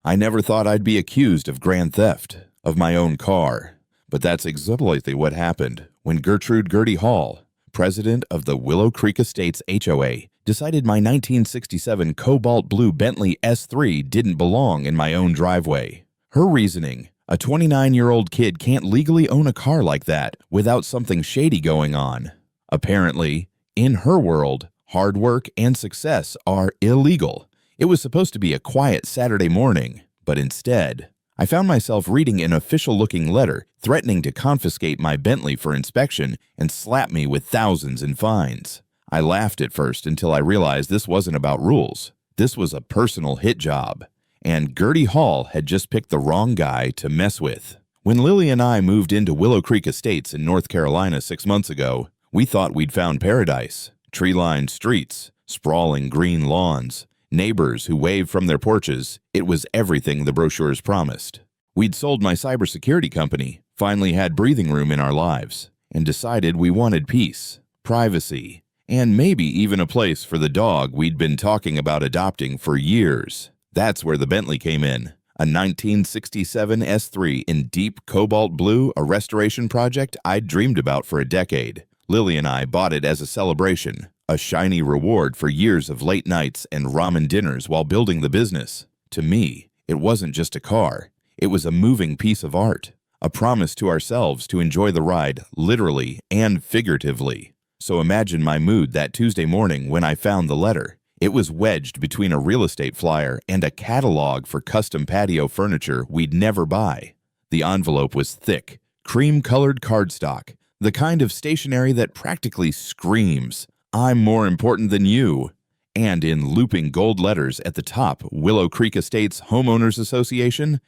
I never thought I'd be accused of grand theft of my own car, but that's exactly what happened when Gertrude Gertie Hall, president of the Willow Creek Estates HOA, decided my 1967 cobalt blue Bentley S3 didn't belong in my own driveway. Her reasoning: a 29-year-old kid can't legally own a car like that without something shady going on. Apparently, in her world, hard work and success are illegal. It was supposed to be a quiet Saturday morning, but instead, I found myself reading an official-looking letter threatening to confiscate my Bentley for inspection and slap me with thousands in fines. I laughed at first until I realized this wasn't about rules. This was a personal hit job, and Gertie Hall had just picked the wrong guy to mess with. When Lily and I moved into Willow Creek Estates in North Carolina 6 months ago, we thought we'd found paradise. Tree-lined streets, sprawling green lawns, neighbors who waved from their porches. It was everything the brochures promised. We'd sold my cybersecurity company, finally had breathing room in our lives, and decided we wanted peace, privacy, and maybe even a place for the dog we'd been talking about adopting for years. That's where the Bentley came in. A 1967 S3 in deep cobalt blue, a restoration project I'd dreamed about for a decade. Lily and I bought it as a celebration, a shiny reward for years of late nights and ramen dinners while building the business. To me, it wasn't just a car. It was a moving piece of art, a promise to ourselves to enjoy the ride literally and figuratively. So imagine my mood that Tuesday morning when I found the letter. It was wedged between a real estate flyer and a catalog for custom patio furniture we'd never buy. The envelope was thick, cream-colored cardstock, the kind of stationery that practically screams, "I'm more important than you." And in looping gold letters at the top, Willow Creek Estates Homeowners Association.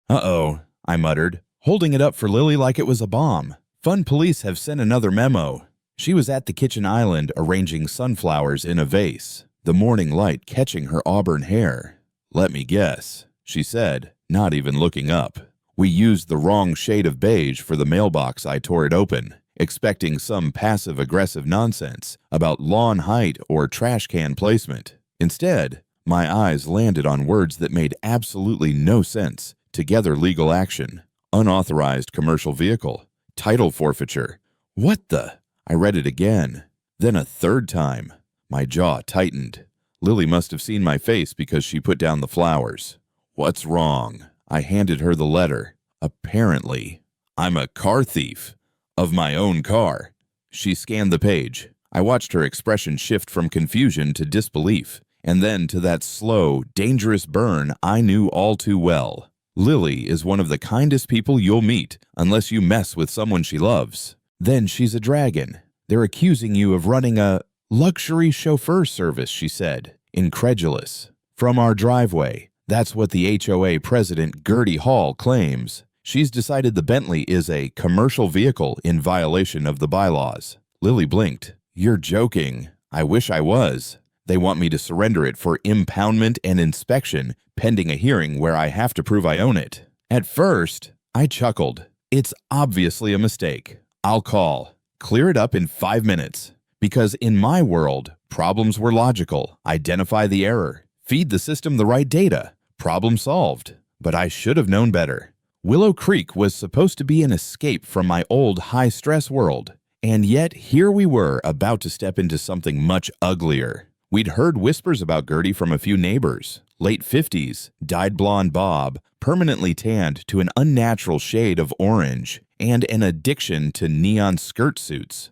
"Uh-oh," I muttered, holding it up for Lily like it was a bomb. "Fun Police have sent another memo." She was at the kitchen island arranging sunflowers in a vase, the morning light catching her auburn hair. "Let me guess," she said, not even looking up. "We used the wrong shade of beige for the mailbox." I tore it open, expecting some passive-aggressive nonsense about lawn height or trash can placement. Instead, my eyes landed on words that made absolutely no sense. Together legal action, unauthorized commercial vehicle, title forfeiture. What the? I read it again, then a third time. My jaw tightened. Lily must have seen my face because she put down the flowers. "What's wrong?" I handed her the letter. "Apparently, I'm a car thief. Of my own car." She scanned the page. I watched her expression shift from confusion to disbelief, and then to that slow, dangerous burn I knew all too well. Lily is one of the kindest people you'll meet unless you mess with someone she loves. Then she's a dragon. "They're accusing you of running a luxury chauffeur service," she said, incredulous. "From our driveway." That's what the HOA President Gertie Hall claims. She's decided the Bentley is a commercial vehicle in violation of the bylaws. Lily blinked. "You're joking." "I wish I was. They want me to surrender it for impoundment and inspection pending a hearing where I have to prove I own it." At first, I chuckled. It's obviously a mistake. I'll call. Clear it up in 5 minutes. Because in my world, problems were logical. Identify the error. Feed the system the right data. Problem solved. But I should have known better. Willow Creek was supposed to be an escape from my old high-stress world. And yet, here we were about to step into something much uglier. We'd heard whispers about Gertie from a few neighbors. Late 50s, dyed blonde bob, permanently tanned to an unnatural shade of orange, and an addiction to neon skirt suits.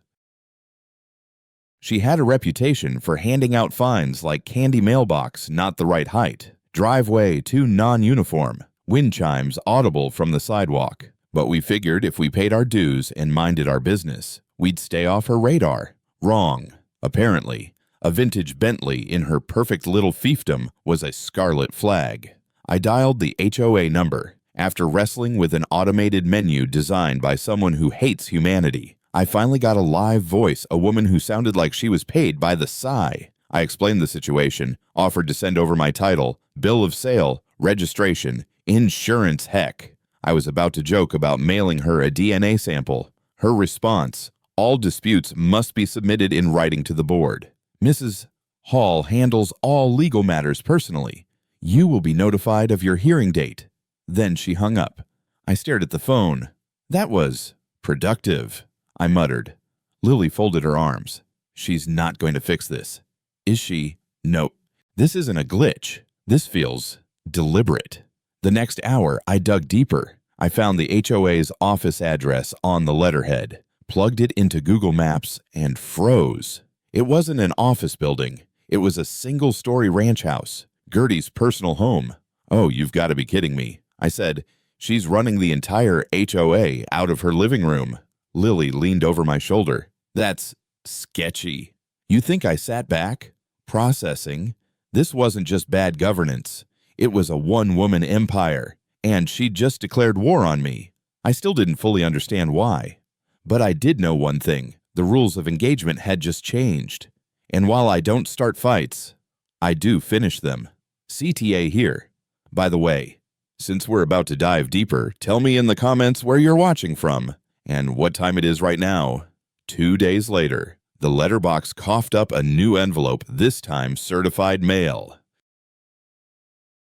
She had a reputation for handing out fines like candy mailbox not the right height, driveway too non-uniform, wind chimes audible from the sidewalk. But we figured if we paid our dues and minded our business, we'd stay off her radar. Wrong. Apparently, a vintage Bentley in her perfect little fiefdom was a scarlet flag. I dialed the HOA number. After wrestling with an automated menu designed by someone who hates humanity, I finally got a live voice, a woman who sounded like she was paid by the sigh. I explained the situation, offered to send over my title, bill of sale, registration, insurance heck. I was about to joke about mailing her a DNA sample. Her response: "All disputes must be submitted in writing to the board. Mrs. Hall handles all legal matters personally. You will be notified of your hearing date." Then she hung up. I stared at the phone. That was productive, I muttered. Lily folded her arms. "She's not going to fix this." "Is she?" "No. This isn't a glitch. This feels deliberate." The next hour, I dug deeper. I found the HOA's office address on the letterhead, plugged it into Google Maps, and froze. It wasn't an office building. It was a single-story ranch house, Gertie's personal home. "Oh, you've got to be kidding me," I said. "She's running the entire HOA out of her living room." Lily leaned over my shoulder. "That's sketchy." You think I sat back? Processing. This wasn't just bad governance. It was a one-woman empire, and she'd just declared war on me. I still didn't fully understand why. But I did know one thing. The rules of engagement had just changed. And while I don't start fights, I do finish them. CTA here. By the way, since we're about to dive deeper, tell me in the comments where you're watching from and what time it is right now. 2 days later, the letterbox coughed up a new envelope, this time certified mail.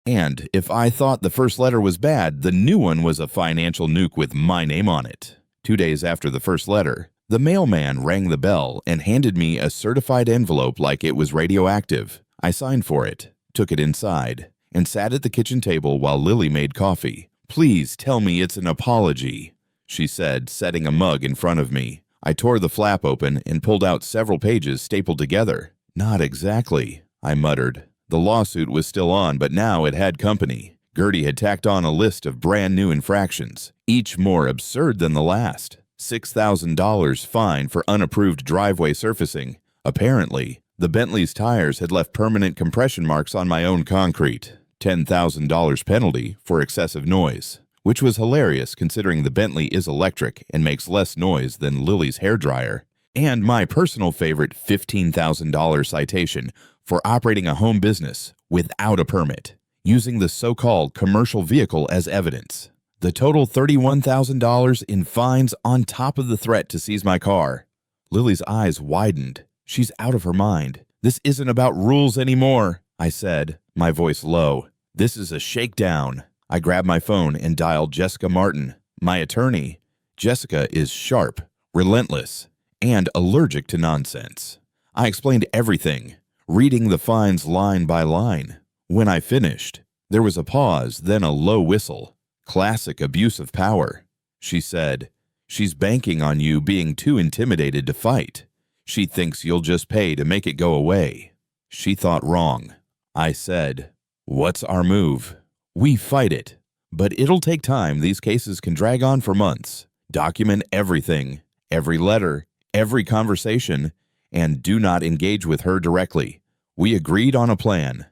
And if I thought the first letter was bad, the new one was a financial nuke with my name on it. 2 days after the first letter, the mailman rang the bell and handed me a certified envelope like it was radioactive. I signed for it, took it inside, and sat at the kitchen table while Lily made coffee. "Please tell me it's an apology," she said, setting a mug in front of me. I tore the flap open and pulled out several pages stapled together. "Not exactly," I muttered. The lawsuit was still on, but now it had company. Gertie had tacked on a list of brand new infractions, each more absurd than the last. $6,000 fine for unapproved driveway surfacing. Apparently, the Bentley's tires had left permanent compression marks on my own concrete. $10,000 penalty for excessive noise, which was hilarious considering the Bentley is electric and makes less noise than Lily's hairdryer. And my personal favorite $15,000 citation for operating a home business without a permit, using the so-called commercial vehicle as evidence. The total $31,000 in fines on top of the threat to seize my car. Lily's eyes widened. She's out of her mind. "This isn't about rules anymore," I said, my voice low. "This is a shakedown." I grabbed my phone and dialed Jessica Martin, my attorney. Jessica is sharp, relentless, and allergic to nonsense. I explained everything, reading the fines line by line. When I finished, there was a pause, then a low whistle. "Classic abuse of power," she said. "She's banking on you being too intimidated to fight. She thinks you'll just pay to make it go away." She thought wrong. I said, "What's our move?" "We fight it. But it'll take time. These cases can drag on for months. Document everything, every letter, every conversation, and do not engage with her directly. We agreed on a plan.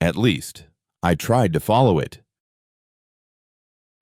At least, I tried to follow it."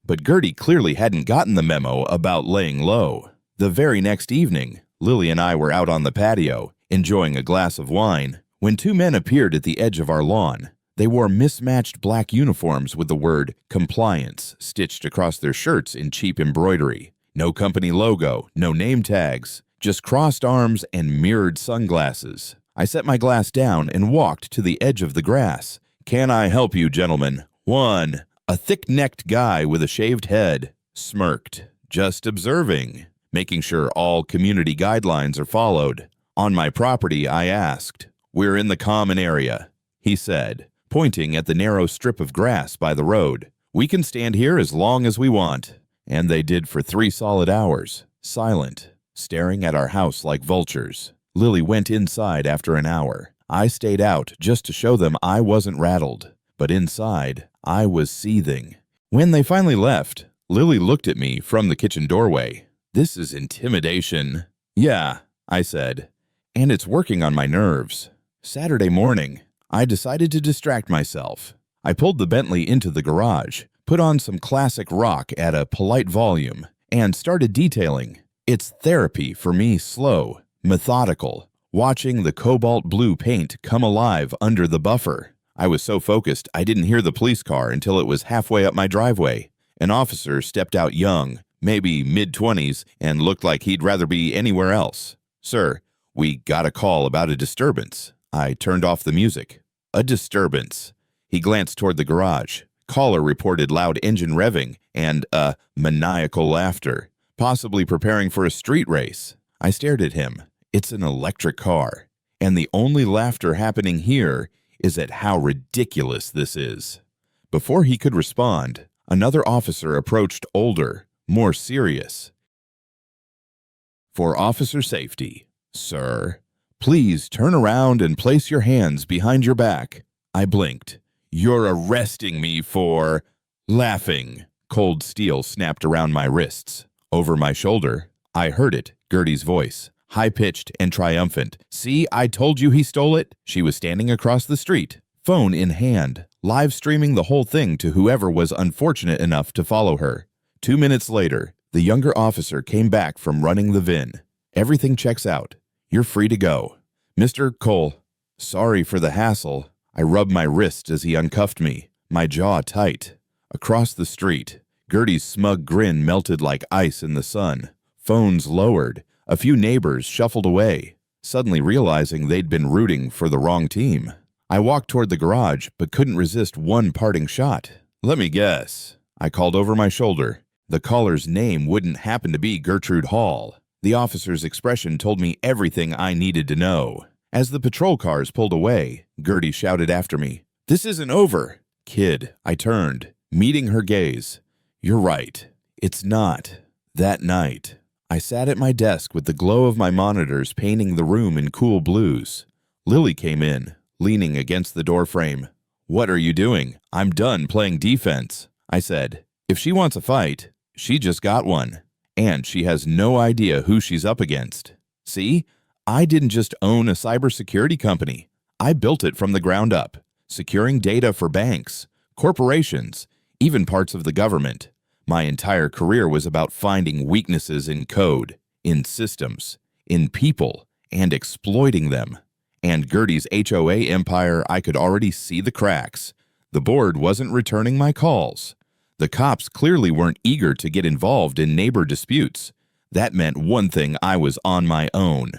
But Gertie clearly hadn't gotten the memo about laying low. The very next evening, Lily and I were out on the patio, enjoying a glass of wine, when two men appeared at the edge of our lawn. They wore mismatched black uniforms with the word "compliance" stitched across their shirts in cheap embroidery. No company logo, no name tags, just crossed arms and mirrored sunglasses. I set my glass down and walked to the edge of the grass. "Can I help you, gentlemen?" One, a thick-necked guy with a shaved head, smirked, just observing, making sure all community guidelines are followed. On my property, I asked. "We're in the common area," he said, pointing at the narrow strip of grass by the road. "We can stand here as long as we want." And they did for 3 solid hours, silent, staring at our house like vultures. Lily went inside after an hour. I stayed out just to show them I wasn't rattled. But inside, I was seething. When they finally left, Lily looked at me from the kitchen doorway. "This is intimidation." "Yeah," I said, "and it's working on my nerves." Saturday morning, I decided to distract myself. I pulled the Bentley into the garage, put on some classic rock at a polite volume, and started detailing. It's therapy for me, slow, methodical, watching the cobalt blue paint come alive under the buffer. I was so focused I didn't hear the police car until it was halfway up my driveway. An officer stepped out young, maybe mid-20s, and looked like he'd rather be anywhere else. "Sir, we got a call about a disturbance." I turned off the music. "A disturbance." He glanced toward the garage. Caller reported loud engine revving and, maniacal laughter, possibly preparing for a street race. I stared at him. It's an electric car, and the only laughter happening here is at how ridiculous this is. Before he could respond, another officer approached, older, more serious. For officer safety, sir, please turn around and place your hands behind your back. I blinked. You're arresting me for laughing. Cold steel snapped around my wrists. Over my shoulder, I heard it, Gertie's voice, high-pitched and triumphant. See, I told you he stole it. She was standing across the street, phone in hand, live streaming the whole thing to whoever was unfortunate enough to follow her. 2 minutes later, the younger officer came back from running the VIN. Everything checks out. You're free to go. Mr. Cole, sorry for the hassle. I rubbed my wrist as he uncuffed me, my jaw tight. Across the street, Gertie's smug grin melted like ice in the sun. Phones lowered. A few neighbors shuffled away, suddenly realizing they'd been rooting for the wrong team. I walked toward the garage, but couldn't resist one parting shot. Let me guess. I called over my shoulder. The caller's name wouldn't happen to be Gertrude Hall. The officer's expression told me everything I needed to know. As the patrol cars pulled away, Gertie shouted after me, "This isn't over." Kid, I turned, meeting her gaze. You're right. It's not. That night, I sat at my desk with the glow of my monitors painting the room in cool blues. Lily came in, leaning against the doorframe. "What are you doing? I'm done playing defense." I said, "If she wants a fight, she just got one. And she has no idea who she's up against. See, I didn't just own a cybersecurity company. I built it from the ground up, securing data for banks, corporations, even parts of the government. My entire career was about finding weaknesses in code, in systems, in people, and exploiting them. And Gertie's HOA empire, I could already see the cracks. The board wasn't returning my calls. The cops clearly weren't eager to get involved in neighbor disputes. That meant one thing: I was on my own.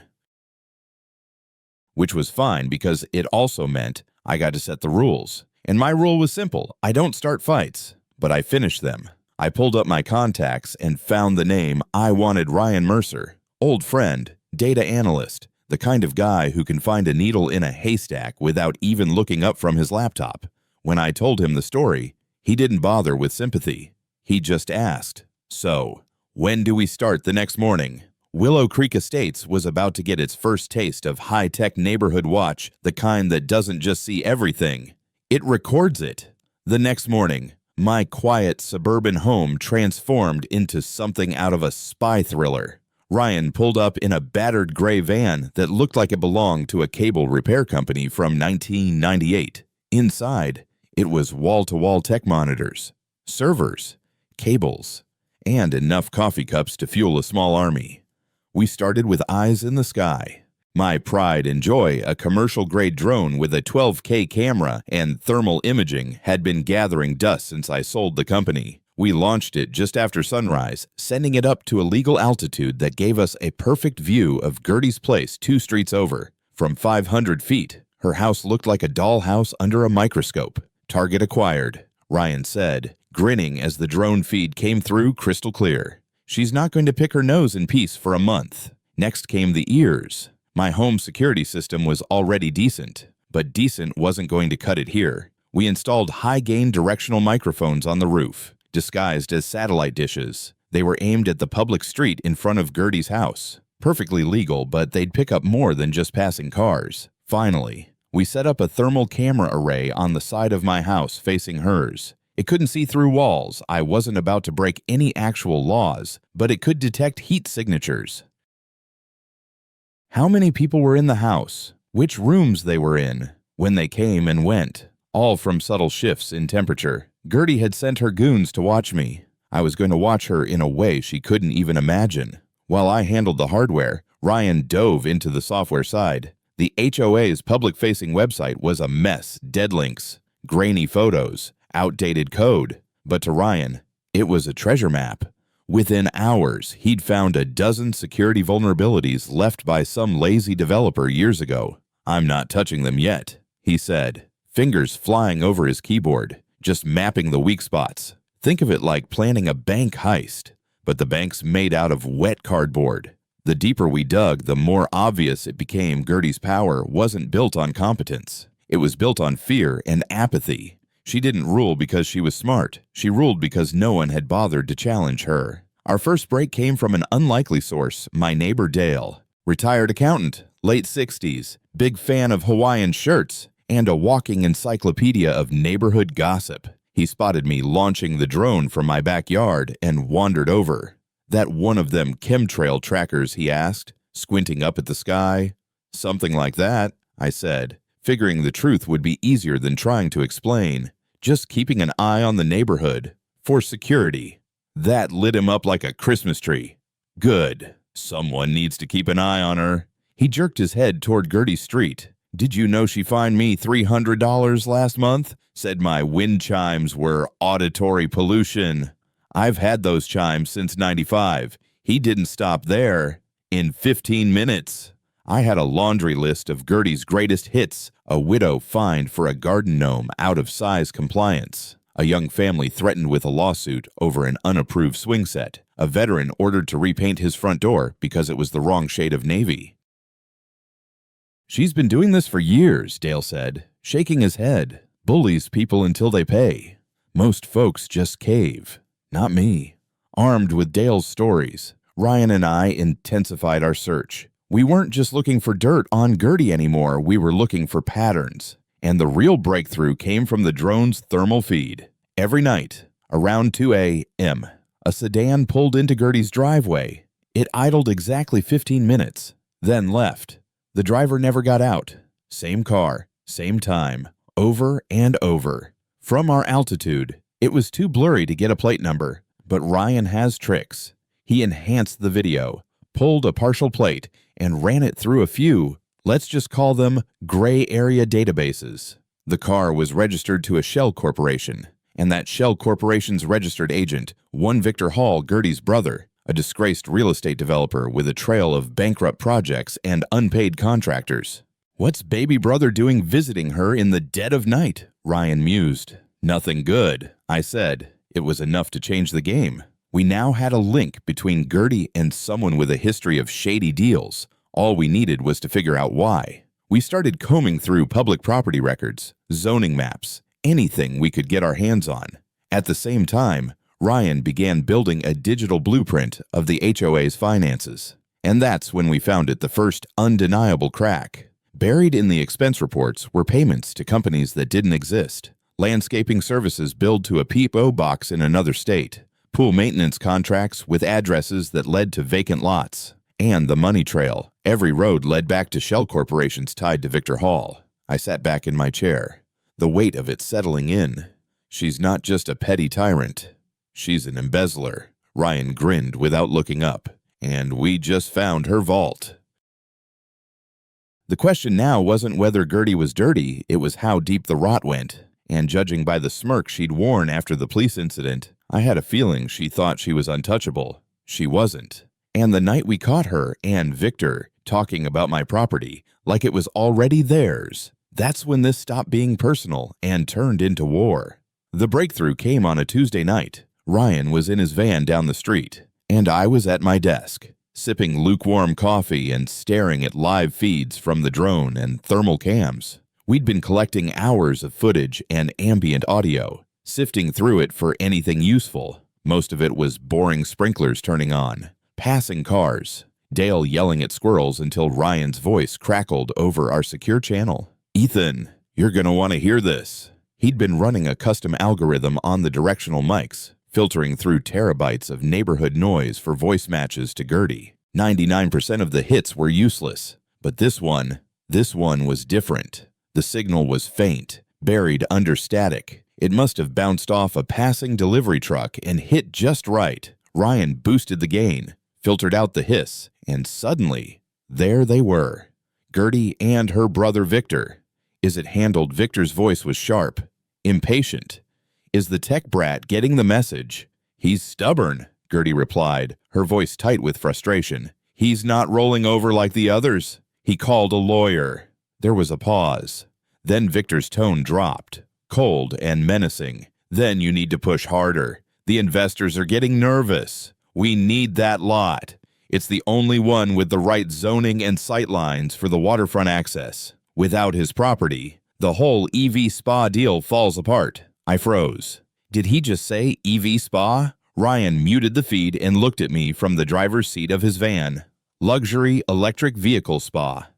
Which was fine because it also meant I got to set the rules. And my rule was simple: I don't start fights, but I finish them. I pulled up my contacts and found the name. I wanted Ryan Mercer, old friend, data analyst, the kind of guy who can find a needle in a haystack without even looking up from his laptop. When I told him the story, he didn't bother with sympathy. He just asked, "So, when do we start the next morning?" Willow Creek Estates was about to get its first taste of high-tech neighborhood watch, the kind that doesn't just see everything. It records it. The next morning, my quiet suburban home transformed into something out of a spy thriller. Ryan pulled up in a battered gray van that looked like it belonged to a cable repair company from 1998. Inside, it was wall-to-wall tech monitors, servers, cables, and enough coffee cups to fuel a small army. We started with eyes in the sky. My pride and joy, a commercial-grade drone with a 12K camera and thermal imaging, had been gathering dust since I sold the company. We launched it just after sunrise, sending it up to a legal altitude that gave us a perfect view of Gertie's place 2 streets over. From 500 feet, her house looked like a dollhouse under a microscope. Target acquired, Ryan said, grinning as the drone feed came through crystal clear. She's not going to pick her nose in peace for a month. Next came the ears. My home security system was already decent, but decent wasn't going to cut it here. We installed high-gain directional microphones on the roof, disguised as satellite dishes. They were aimed at the public street in front of Gertie's house. Perfectly legal, but they'd pick up more than just passing cars. Finally, we set up a thermal camera array on the side of my house facing hers. It couldn't see through walls. I wasn't about to break any actual laws, but it could detect heat signatures. How many people were in the house, which rooms they were in, when they came and went, all from subtle shifts in temperature. Gertie had sent her goons to watch me. I was going to watch her in a way she couldn't even imagine. While I handled the hardware, Ryan dove into the software side. The HOA's public-facing website was a mess: dead links, grainy photos, outdated code. But to Ryan, it was a treasure map. Within hours, he'd found a dozen security vulnerabilities left by some lazy developer years ago. "I'm not touching them yet," he said, fingers flying over his keyboard, just mapping the weak spots. Think of it like planning a bank heist, but the bank's made out of wet cardboard. The deeper we dug, the more obvious it became Gertie's power wasn't built on competence. It was built on fear and apathy. She didn't rule because she was smart. She ruled because no one had bothered to challenge her. Our first break came from an unlikely source, my neighbor Dale. Retired accountant, late 60s, big fan of Hawaiian shirts, and a walking encyclopedia of neighborhood gossip. He spotted me launching the drone from my backyard and wandered over. "That one of them chemtrail trackers?" he asked, squinting up at the sky. "Something like that," I said, figuring the truth would be easier than trying to explain. "Just keeping an eye on the neighborhood. For security." That lit him up like a Christmas tree. "Good. Someone needs to keep an eye on her." He jerked his head toward Gertie Street. "Did you know she fined me $300 last month? Said my wind chimes were auditory pollution." "I've had those chimes since '95. He didn't stop there. In 15 minutes. I had a laundry list of Gertie's greatest hits: a widow fined for a garden gnome out of size compliance, a young family threatened with a lawsuit over an unapproved swing set, a veteran ordered to repaint his front door because it was the wrong shade of navy. "She's been doing this for years," Dale said, shaking his head. "Bullies people until they pay. Most folks just cave. Not me." Armed with Dale's stories, Ryan and I intensified our search. We weren't just looking for dirt on Gertie anymore, we were looking for patterns. And the real breakthrough came from the drone's thermal feed. Every night, around 2 a.m., a sedan pulled into Gertie's driveway. It idled exactly 15 minutes, then left. The driver never got out. Same car, same time, over and over. From our altitude, it was too blurry to get a plate number, but Ryan has tricks. He enhanced the video, pulled a partial plate, and ran it through a few, let's just call them gray area databases. The car was registered to a shell corporation, and that shell corporation's registered agent, one Victor Hall, Gertie's brother, a disgraced real estate developer with a trail of bankrupt projects and unpaid contractors. "What's baby brother doing visiting her in the dead of night?" Ryan mused. "Nothing good," I said. It was enough to change the game. We now had a link between Gertie and someone with a history of shady deals. All we needed was to figure out why. We started combing through public property records, zoning maps, anything we could get our hands on. At the same time, Ryan began building a digital blueprint of the HOA's finances. And that's when we found it, the first undeniable crack. Buried in the expense reports were payments to companies that didn't exist, landscaping services billed to a P.O. box in another state, pool maintenance contracts with addresses that led to vacant lots, and the money trail. Every road led back to shell corporations tied to Victor Hall. I sat back in my chair, the weight of it settling in. She's not just a petty tyrant. She's an embezzler. Ryan grinned without looking up. And we just found her vault. The question now wasn't whether Gertie was dirty, it was how deep the rot went. And judging by the smirk she'd worn after the police incident, I had a feeling she thought she was untouchable. She wasn't. And the night we caught her and Victor talking about my property like it was already theirs, that's when this stopped being personal and turned into war. The breakthrough came on a Tuesday night. Ryan was in his van down the street, and I was at my desk, sipping lukewarm coffee and staring at live feeds from the drone and thermal cams. We'd been collecting hours of footage and ambient audio, sifting through it for anything useful. Most of it was boring sprinklers turning on, passing cars, Dale yelling at squirrels until Ryan's voice crackled over our secure channel. "Ethan, you're gonna want to hear this." He'd been running a custom algorithm on the directional mics, filtering through terabytes of neighborhood noise for voice matches to Gertie. 99% of the hits were useless, but this one was different. The signal was faint, buried under static. It must have bounced off a passing delivery truck and hit just right. Ryan boosted the gain, filtered out the hiss, and suddenly, there they were. Gertie and her brother Victor. Is it handled? Victor's voice was sharp, impatient. Is the tech brat getting the message? "He's stubborn," Gertie replied, her voice tight with frustration. "He's not rolling over like the others. He called a lawyer." There was a pause. Then Victor's tone dropped, cold and menacing. Then you need to push harder. The investors are getting nervous. We need that lot. It's the only one with the right zoning and sightlines for the waterfront access. Without his property, the whole EV spa deal falls apart. I froze. Did he just say EV spa? Ryan muted the feed and looked at me from the driver's seat of his van. Luxury electric vehicle spa.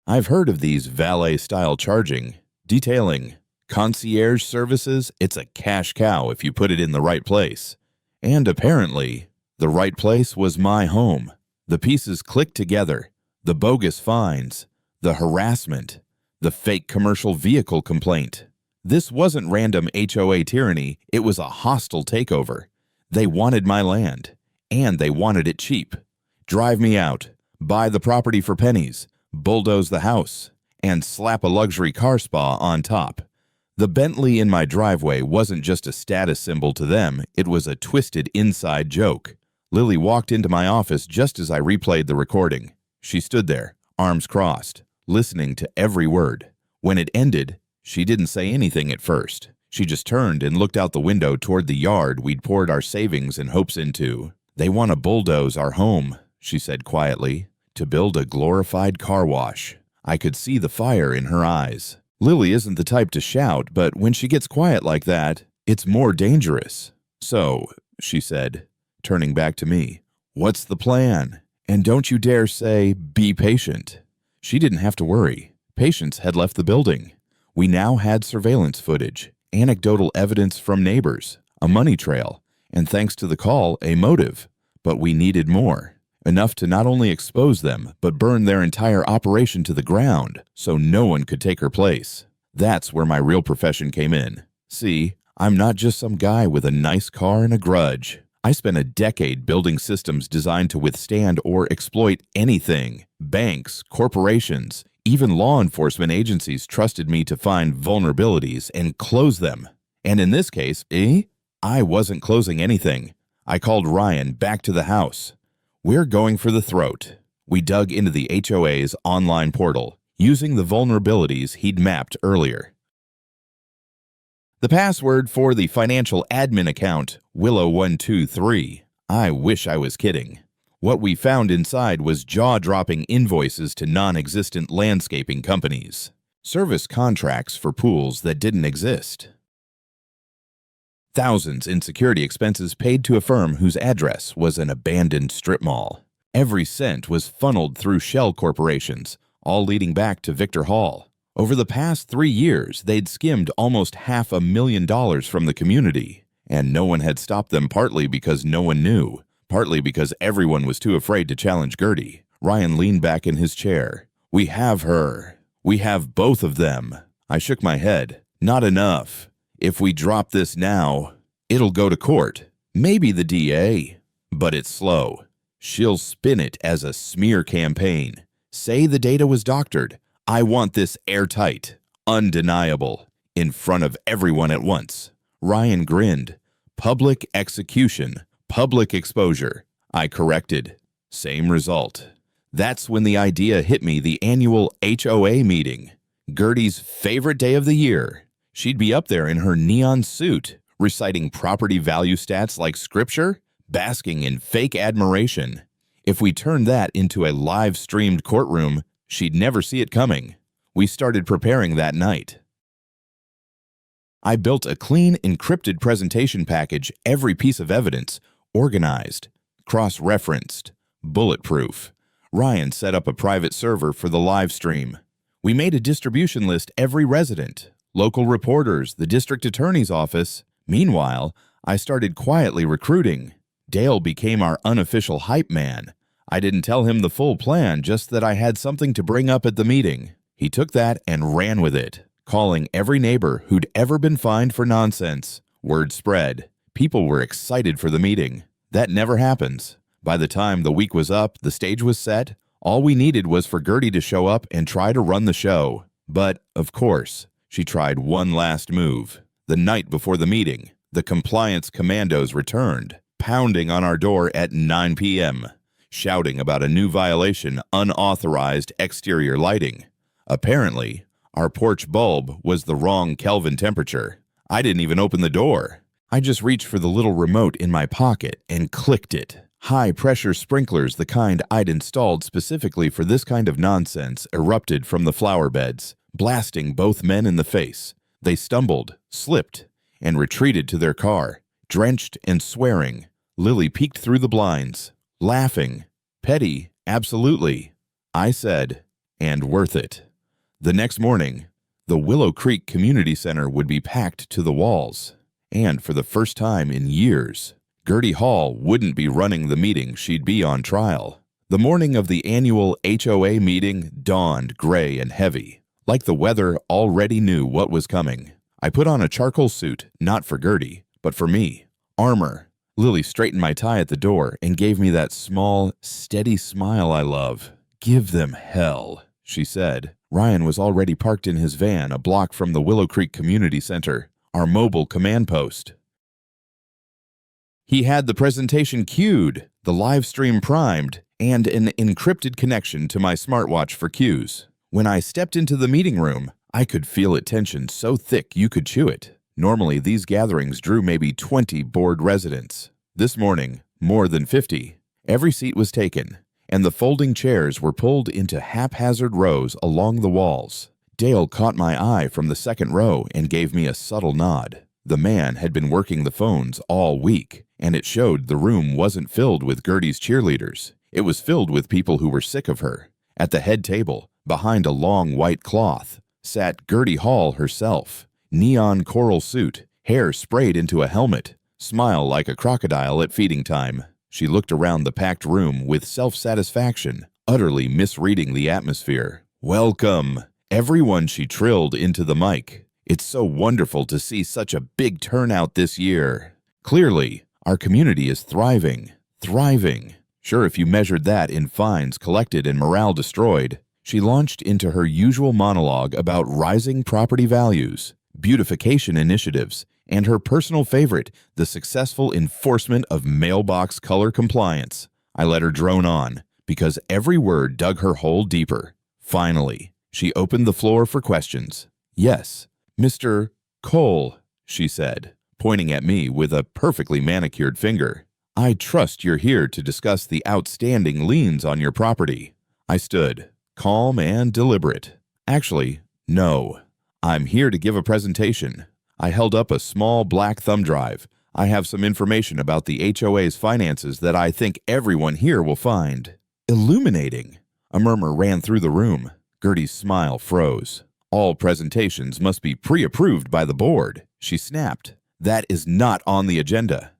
I've heard of these valet-style charging, detailing, concierge services. It's a cash cow if you put it in the right place. And apparently, the right place was my home. The pieces clicked together. The bogus fines, the harassment, the fake commercial vehicle complaint. This wasn't random HOA tyranny, it was a hostile takeover. They wanted my land, and they wanted it cheap. Drive me out, buy the property for pennies, bulldoze the house, and slap a luxury car spa on top. The Bentley in my driveway wasn't just a status symbol to them, it was a twisted inside joke. Lily walked into my office just as I replayed the recording. She stood there, arms crossed, listening to every word. When it ended, she didn't say anything at first. She just turned and looked out the window toward the yard we'd poured our savings and hopes into. They want to bulldoze our home, she said quietly, to build a glorified car wash. I could see the fire in her eyes. Lily isn't the type to shout, but when she gets quiet like that, it's more dangerous. So, she said, turning back to me, what's the plan? And don't you dare say, be patient. She didn't have to worry. Patience had left the building. We now had surveillance footage, anecdotal evidence from neighbors, a money trail, and thanks to the call, a motive. But we needed more. Enough to not only expose them, but burn their entire operation to the ground so no one could take her place. That's where my real profession came in. See, I'm not just some guy with a nice car and a grudge. I spent a decade building systems designed to withstand or exploit anything. Banks, corporations, even law enforcement agencies trusted me to find vulnerabilities and close them. And in this case, I wasn't closing anything. I called Ryan back to the house. We're going for the throat. We dug into the HOA's online portal, using the vulnerabilities he'd mapped earlier. The password for the financial admin account, Willow123. I wish I was kidding. What we found inside was jaw-dropping invoices to non-existent landscaping companies, service contracts for pools that didn't exist, thousands in security expenses paid to a firm whose address was an abandoned strip mall. Every cent was funneled through shell corporations, all leading back to Victor Hall. Over the past 3 years, they'd skimmed almost $500,000 from the community, and no one had stopped them, partly because no one knew, partly because everyone was too afraid to challenge Gertie. Ryan leaned back in his chair. We have her. We have both of them. I shook my head. Not enough. If we drop this now, it'll go to court. Maybe the DA. But it's slow. She'll spin it as a smear campaign. Say the data was doctored. I want this airtight, undeniable, in front of everyone at once. Ryan grinned. Public execution. Public exposure. I corrected. Same result. That's when the idea hit me, the annual HOA meeting. Gertie's favorite day of the year. She'd be up there in her neon suit, reciting property value stats like scripture, basking in fake admiration. If we turned that into a live-streamed courtroom, she'd never see it coming. We started preparing that night. I built a clean, encrypted presentation package, every piece of evidence, organized, cross-referenced, bulletproof. Ryan set up a private server for the live stream. We made a distribution list every resident, local reporters, the district attorney's office. Meanwhile, I started quietly recruiting. Dale became our unofficial hype man. I didn't tell him the full plan, just that I had something to bring up at the meeting. He took that and ran with it, calling every neighbor who'd ever been fined for nonsense. Word spread. People were excited for the meeting. That never happens. By the time the week was up, the stage was set. All we needed was for Gertie to show up and try to run the show. But, of course, she tried one last move. The night before the meeting, the compliance commandos returned, pounding on our door at 9 p.m., shouting about a new violation, unauthorized exterior lighting. Apparently, our porch bulb was the wrong Kelvin temperature. I didn't even open the door. I just reached for the little remote in my pocket and clicked it. High-pressure sprinklers, the kind I'd installed specifically for this kind of nonsense, erupted from the flower beds, blasting both men in the face. They stumbled, slipped, and retreated to their car, drenched and swearing. Lily peeked through the blinds, laughing. Petty, absolutely, I said, and worth it. The next morning, the Willow Creek Community Center would be packed to the walls. And for the first time in years, Gertie Hall wouldn't be running the meeting, she'd be on trial. The morning of the annual HOA meeting dawned gray and heavy, like the weather already knew what was coming. I put on a charcoal suit, not for Gertie, but for me. Armor. Lily straightened my tie at the door and gave me that small, steady smile I love. "Give them hell," she said. Ryan was already parked in his van a block from the Willow Creek Community Center, our mobile command post. He had the presentation queued, the live stream primed, and an encrypted connection to my smartwatch for cues. When I stepped into the meeting room, I could feel it tension so thick you could chew it. Normally, these gatherings drew maybe 20 bored residents. This morning, more than 50. Every seat was taken, and the folding chairs were pulled into haphazard rows along the walls. Dale caught my eye from the second row and gave me a subtle nod. The man had been working the phones all week, and it showed the room wasn't filled with Gertie's cheerleaders. It was filled with people who were sick of her. At the head table, behind a long white cloth, sat Gertie Hall herself. Neon coral suit, hair sprayed into a helmet, smile like a crocodile at feeding time. She looked around the packed room with self-satisfaction, utterly misreading the atmosphere. "Welcome, everyone," she trilled into the mic. "It's so wonderful to see such a big turnout this year. Clearly, our community is thriving. Thriving. Sure, if you measured that in fines collected and morale destroyed." She launched into her usual monologue about rising property values, beautification initiatives, and her personal favorite, the successful enforcement of mailbox color compliance. I let her drone on, because every word dug her hole deeper. Finally, she opened the floor for questions. "Yes, Mr. Cole," she said, pointing at me with a perfectly manicured finger. "I trust you're here to discuss the outstanding liens on your property." I stood, calm and deliberate. "Actually, no. I'm here to give a presentation." I held up a small black thumb drive. "I have some information about the HOA's finances that I think everyone here will find illuminating." A murmur ran through the room. Gertie's smile froze. "All presentations must be pre-approved by the board," she snapped. "That is not on the agenda."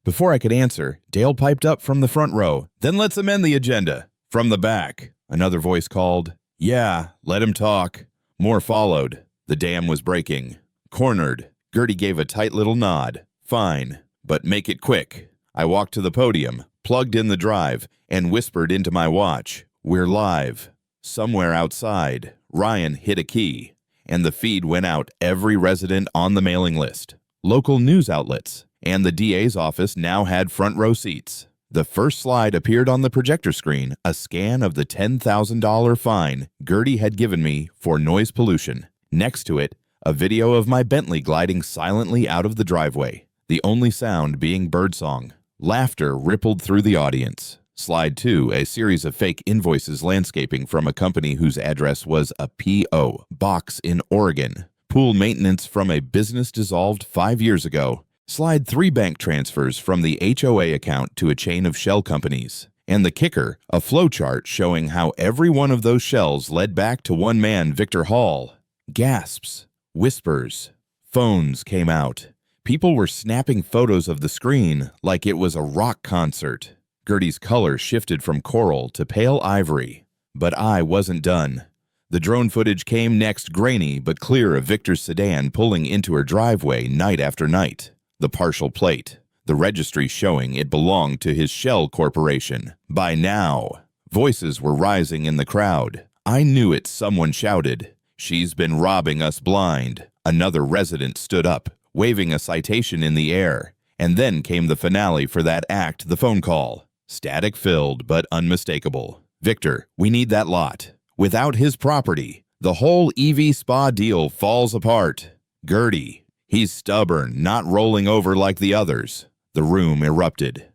Before I could answer, Dale piped up from the front row. "Then let's amend the agenda." From the back, another voice called, "Yeah, let him talk." More followed. The dam was breaking. Cornered, Gertie gave a tight little nod. "Fine, but make it quick." I walked to the podium, plugged in the drive, and whispered into my watch, "We're live." Somewhere outside, Ryan hit a key, and the feed went out every resident on the mailing list. Local news outlets, and the DA's office now had front row seats. The first slide appeared on the projector screen, a scan of the $10,000 fine Gertie had given me for noise pollution. Next to it, a video of my Bentley gliding silently out of the driveway, the only sound being birdsong. Laughter rippled through the audience. Slide 2, a series of fake invoices landscaping from a company whose address was a P.O. box in Oregon. Pool maintenance from a business dissolved 5 years ago. Slide 3, bank transfers from the HOA account to a chain of shell companies. And the kicker, a flowchart showing how every one of those shells led back to one man, Victor Hall. Gasps, whispers, phones came out. People were snapping photos of the screen like it was a rock concert. Gertie's color shifted from coral to pale ivory. But I wasn't done. The drone footage came next, grainy but clear of Victor's sedan pulling into her driveway night after night. The partial plate, the registry showing it belonged to his shell corporation. By now, voices were rising in the crowd. I knew it, someone shouted. "She's been robbing us blind." Another resident stood up, waving a citation in the air. And then came the finale for that act, the phone call. Static-filled but unmistakable. "Victor, we need that lot. Without his property, the whole EV spa deal falls apart. Gertie, he's stubborn, not rolling over like the others. The room erupted.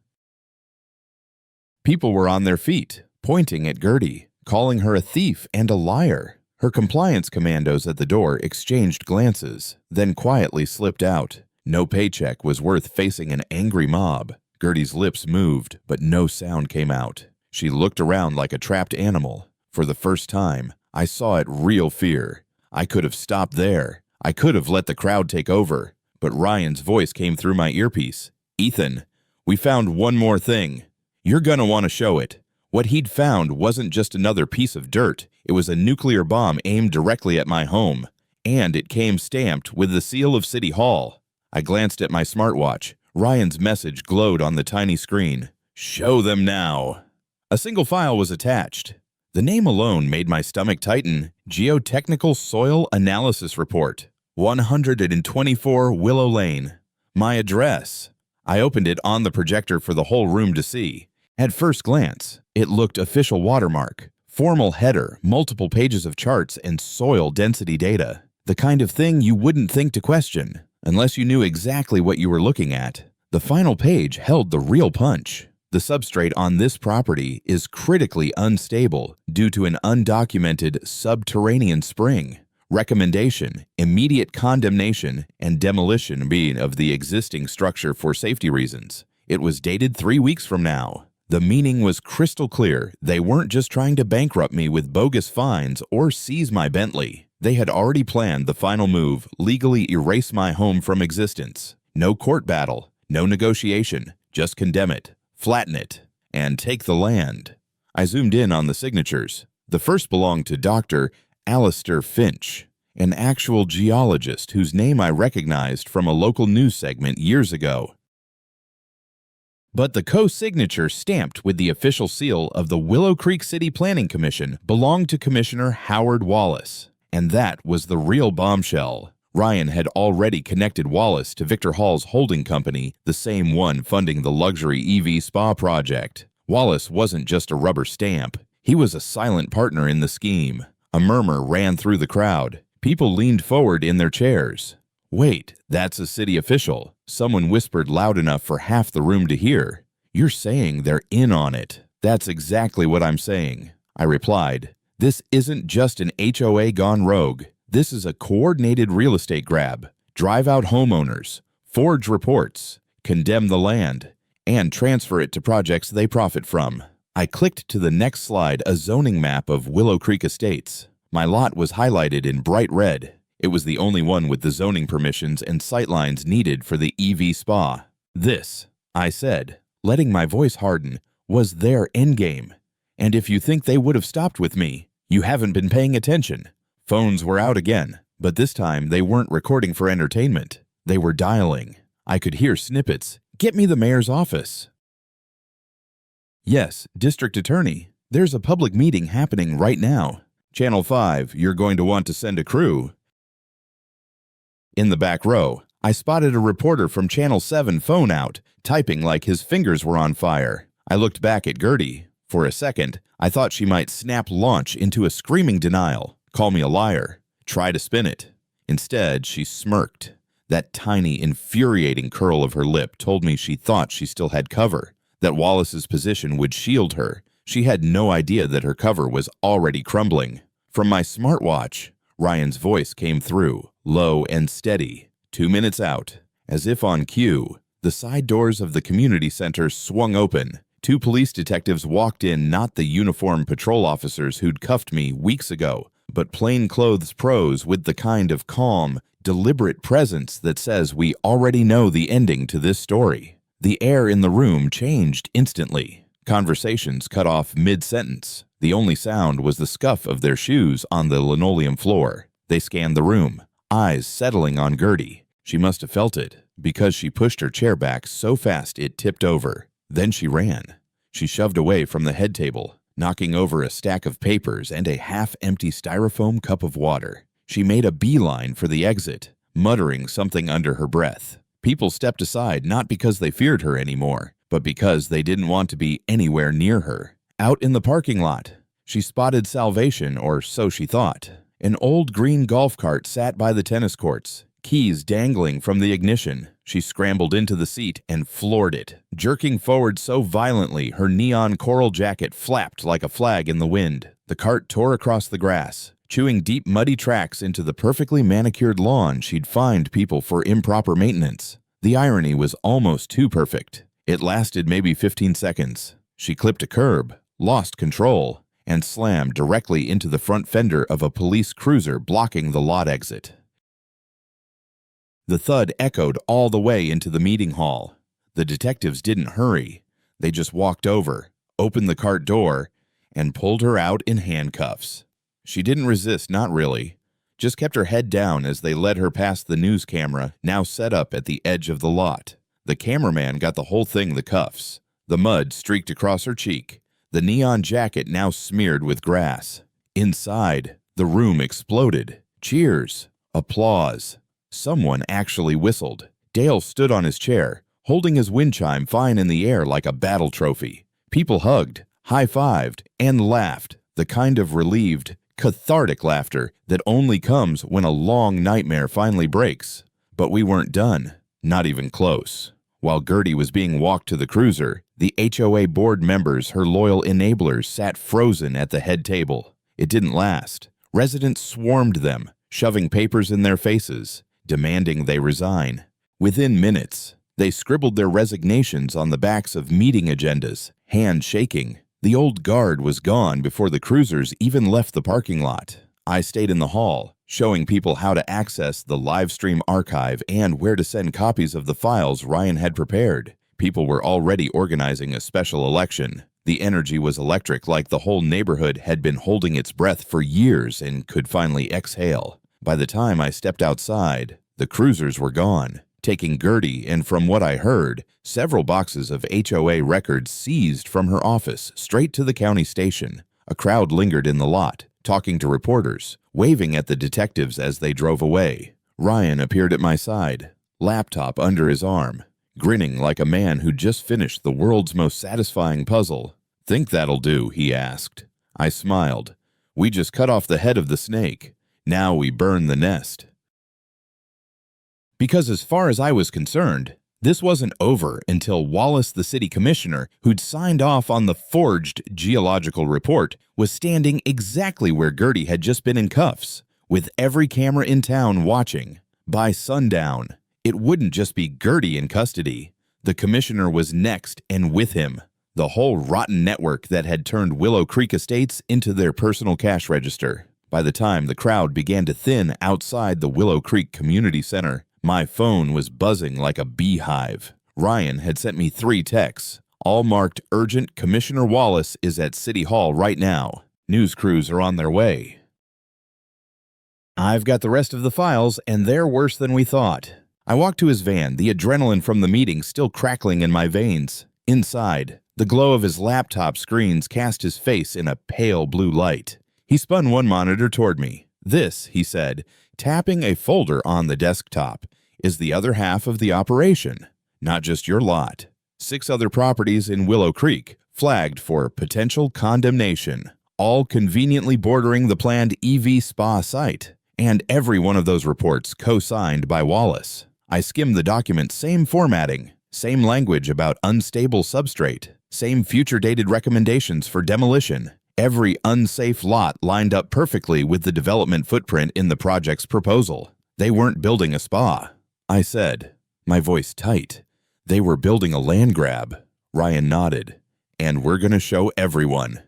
People were on their feet, pointing at Gertie, calling her a thief and a liar. Her compliance commandos at the door exchanged glances, then quietly slipped out. No paycheck was worth facing an angry mob. Gertie's lips moved, but no sound came out. She looked around like a trapped animal. For the first time, I saw it real fear. I could have stopped there. I could have let the crowd take over. But Ryan's voice came through my earpiece. "Ethan, we found one more thing. You're gonna want to show it." What he'd found wasn't just another piece of dirt. It was a nuclear bomb aimed directly at my home. And it came stamped with the seal of City Hall. I glanced at my smartwatch. Ryan's message glowed on the tiny screen. "Show them now." A single file was attached. The name alone made my stomach tighten. Geotechnical Soil Analysis Report, 124 Willow Lane. My address. I opened it on the projector for the whole room to see. At first glance, it looked official watermark, formal header, multiple pages of charts, and soil density data. The kind of thing you wouldn't think to question, unless you knew exactly what you were looking at. The final page held the real punch. The substrate on this property is critically unstable due to an undocumented subterranean spring. Recommendation: immediate condemnation and demolition of the existing structure for safety reasons. It was dated 3 weeks from now. The meaning was crystal clear. They weren't just trying to bankrupt me with bogus fines or seize my Bentley. They had already planned the final move, legally erase my home from existence. No court battle, no negotiation, just condemn it, flatten it, and take the land. I zoomed in on the signatures. The first belonged to Dr. Alistair Finch, an actual geologist whose name I recognized from a local news segment years ago. But the co-signature stamped with the official seal of the Willow Creek City Planning Commission belonged to Commissioner Howard Wallace. And that was the real bombshell. Ryan had already connected Wallace to Victor Hall's holding company, the same one funding the luxury EV spa project. Wallace wasn't just a rubber stamp. He was a silent partner in the scheme. A murmur ran through the crowd. People leaned forward in their chairs. "Wait, that's a city official." Someone whispered loud enough for half the room to hear. "You're saying they're in on it." "That's exactly what I'm saying," I replied. "This isn't just an HOA gone rogue. This is a coordinated real estate grab. Drive out homeowners, forge reports, condemn the land, and transfer it to projects they profit from." I clicked to the next slide, a zoning map of Willow Creek Estates. My lot was highlighted in bright red. It was the only one with the zoning permissions and sightlines needed for the EV spa. This, I said, letting my voice harden, was their endgame. And if you think they would have stopped with me, you haven't been paying attention. Phones were out again, but this time they weren't recording for entertainment. They were dialing. I could hear snippets. "Get me the mayor's office." "Yes, district attorney. There's a public meeting happening right now. Channel 5, you're going to want to send a crew." In the back row, I spotted a reporter from Channel 7 phone out, typing like his fingers were on fire. I looked back at Gertie. For a second, I thought she might snap launch into a screaming denial, call me a liar, try to spin it. Instead, she smirked. That tiny, infuriating curl of her lip told me she thought she still had cover, that Wallace's position would shield her. She had no idea that her cover was already crumbling. From my smartwatch, Ryan's voice came through, low and steady. 2 minutes out. As if on cue, the side doors of the community center swung open. 2 police detectives walked in, not the uniformed patrol officers who'd cuffed me weeks ago, but plainclothes pros with the kind of calm, deliberate presence that says we already know the ending to this story. The air in the room changed instantly. Conversations cut off mid-sentence. The only sound was the scuff of their shoes on the linoleum floor. They scanned the room, eyes settling on Gertie. She must have felt it, because she pushed her chair back so fast it tipped over. Then she ran. She shoved away from the head table, knocking over a stack of papers and a half-empty styrofoam cup of water. She made a beeline for the exit, muttering something under her breath. People stepped aside not because they feared her anymore, but because they didn't want to be anywhere near her. Out in the parking lot, She spotted salvation, or so she thought. An old green golf cart sat by the tennis courts, keys dangling from the ignition. She scrambled into the seat and floored it, jerking forward so violently her neon coral jacket flapped like a flag in the wind. The cart tore across the grass, chewing deep muddy tracks into the perfectly manicured lawn she'd fined people for improper maintenance. The irony was almost too perfect. It lasted maybe 15 seconds. She clipped a curb, lost control, and slammed directly into the front fender of a police cruiser blocking the lot exit. The thud echoed all the way into the meeting hall. The detectives didn't hurry. They just walked over, opened the cart door, and pulled her out in handcuffs. She didn't resist, not really. Just kept her head down as they led her past the news camera, now set up at the edge of the lot. The cameraman got the whole thing, the cuffs. The mud streaked across her cheek, the neon jacket now smeared with grass. Inside, the room exploded. Cheers. Applause. Someone actually whistled. Dale stood on his chair, holding his wind chime fine in the air like a battle trophy. People hugged, high-fived, and laughed, the kind of relieved, cathartic laughter that only comes when a long nightmare finally breaks. But we weren't done, not even close. While Gertie was being walked to the cruiser, the HOA board members, her loyal enablers, sat frozen at the head table. It didn't last. Residents swarmed them, shoving papers in their faces, demanding they resign. Within minutes, they scribbled their resignations on the backs of meeting agendas, hands shaking. The old guard was gone before the cruisers even left the parking lot. I stayed in the hall, showing people how to access the live stream archive and where to send copies of the files Ryan had prepared. People were already organizing a special election. The energy was electric, like the whole neighborhood had been holding its breath for years and could finally exhale. By the time I stepped outside, the cruisers were gone, taking Gertie and, from what I heard, several boxes of HOA records seized from her office straight to the county station. A crowd lingered in the lot, talking to reporters, waving at the detectives as they drove away. Ryan appeared at my side, laptop under his arm, grinning like a man who'd just finished the world's most satisfying puzzle. "Think that'll do?" he asked. I smiled. "We just cut off the head of the snake. Now we burn the nest." Because as far as I was concerned, this wasn't over until Wallace, the city commissioner, who'd signed off on the forged geological report, was standing exactly where Gertie had just been in cuffs, with every camera in town watching. By sundown, it wouldn't just be Gertie in custody. The commissioner was next, and with him, the whole rotten network that had turned Willow Creek Estates into their personal cash register. By the time the crowd began to thin outside the Willow Creek Community Center, my phone was buzzing like a beehive. Ryan had sent me 3 texts, all marked urgent. "Commissioner Wallace is at City Hall right now. News crews are on their way." "I've got the rest of the files, and they're worse than we thought." I walked to his van, the adrenaline from the meeting still crackling in my veins. Inside, the glow of his laptop screens cast his face in a pale blue light. He spun one monitor toward me. "This," he said, tapping a folder on the desktop, "is the other half of the operation. Not just your lot. 6 other properties in Willow Creek, flagged for potential condemnation, all conveniently bordering the planned EV spa site. And every one of those reports co-signed by Wallace." I skimmed the document, same formatting, same language about unstable substrate, same future-dated recommendations for demolition. Every unsafe lot lined up perfectly with the development footprint in the project's proposal. They weren't building a spa. I said, my voice tight. "They were building a land grab." Ryan nodded. "And we're going to show everyone."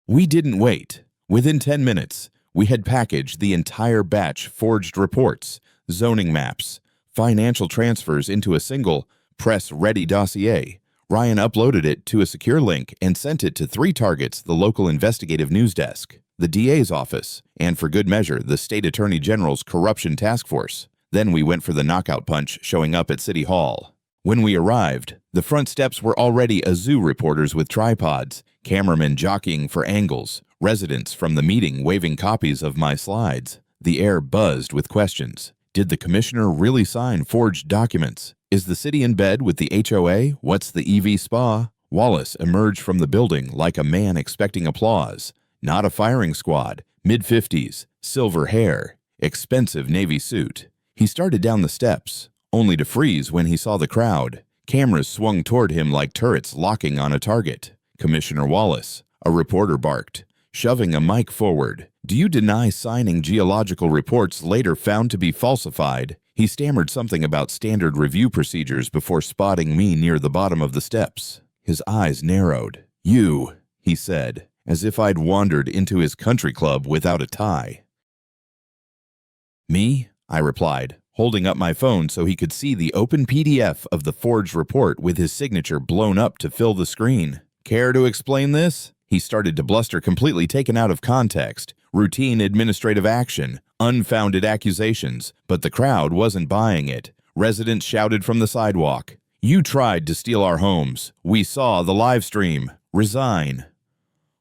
We didn't wait. Within 10 minutes, we had packaged the entire batch forged reports, zoning maps, financial transfers into a single press-ready dossier. Ryan uploaded it to a secure link and sent it to 3 targets: the local investigative news desk, the DA's office, and for good measure, the state attorney general's corruption task force. Then we went for the knockout punch, showing up at City Hall. When we arrived, the front steps were already a zoo reporters with tripods, cameramen jockeying for angles, residents from the meeting waving copies of my slides. The air buzzed with questions. Did the commissioner really sign forged documents? Is the city in bed with the HOA? What's the EV spa? Wallace emerged from the building like a man expecting applause. Not a firing squad, mid-50s, silver hair, expensive navy suit. He started down the steps, only to freeze when he saw the crowd. Cameras swung toward him like turrets locking on a target. "Commissioner Wallace," a reporter barked, shoving a mic forward. "Do you deny signing geological reports later found to be falsified?" He stammered something about standard review procedures before spotting me near the bottom of the steps. His eyes narrowed. "You," he said, as if I'd wandered into his country club without a tie. "Me?" I replied, holding up my phone so he could see the open PDF of the forged report with his signature blown up to fill the screen. "Care to explain this?" He started to bluster, completely taken out of context. Routine administrative action, unfounded accusations, but the crowd wasn't buying it. Residents shouted from the sidewalk, "You tried to steal our homes. We saw the live stream. Resign."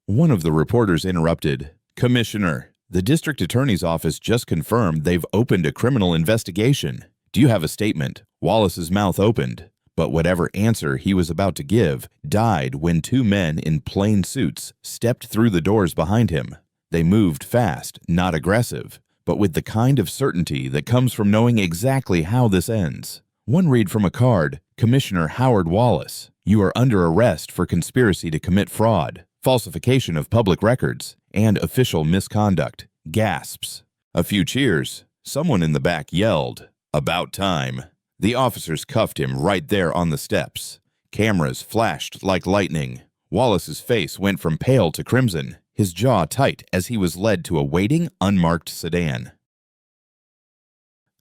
One of the reporters interrupted. "Commissioner, the district attorney's office just confirmed they've opened a criminal investigation. Do you have a statement?" Wallace's mouth opened, but whatever answer he was about to give died when two men in plain suits stepped through the doors behind him. They moved fast, not aggressive, but with the kind of certainty that comes from knowing exactly how this ends. One read from a card, "Commissioner Howard Wallace, you are under arrest for conspiracy to commit fraud, falsification of public records, and official misconduct." Gasps. A few cheers. Someone in the back yelled, "About time." The officers cuffed him right there on the steps. Cameras flashed like lightning. Wallace's face went from pale to crimson, his jaw tight as he was led to a waiting, unmarked sedan.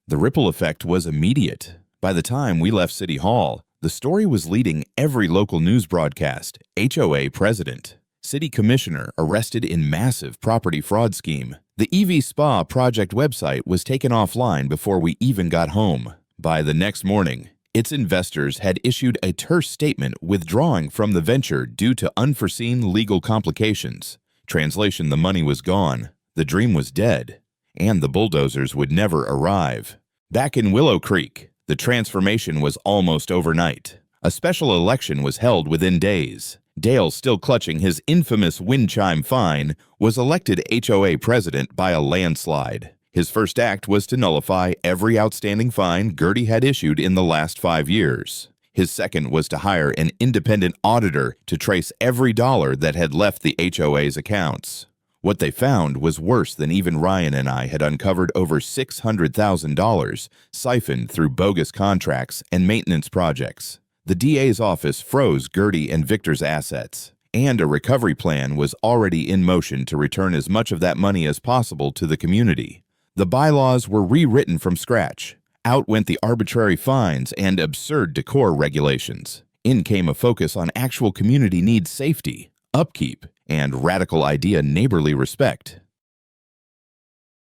The ripple effect was immediate. By the time we left City Hall, the story was leading every local news broadcast. HOA President, City Commissioner arrested in massive property fraud scheme. The EV Spa project website was taken offline before we even got home. By the next morning, its investors had issued a terse statement withdrawing from the venture due to unforeseen legal complications. Translation: the money was gone, the dream was dead, and the bulldozers would never arrive. Back in Willow Creek, the transformation was almost overnight. A special election was held within days. Dale, still clutching his infamous wind chime fine, was elected HOA president by a landslide. His first act was to nullify every outstanding fine Gertie had issued in the last 5 years. His second was to hire an independent auditor to trace every dollar that had left the HOA's accounts. What they found was worse than even Ryan and I had uncovered: over $600,000 siphoned through bogus contracts and maintenance projects. The DA's office froze Gertie and Victor's assets, and a recovery plan was already in motion to return as much of that money as possible to the community. The bylaws were rewritten from scratch. Out went the arbitrary fines and absurd decor regulations. In came a focus on actual community needs safety, upkeep, and radical idea neighborly respect.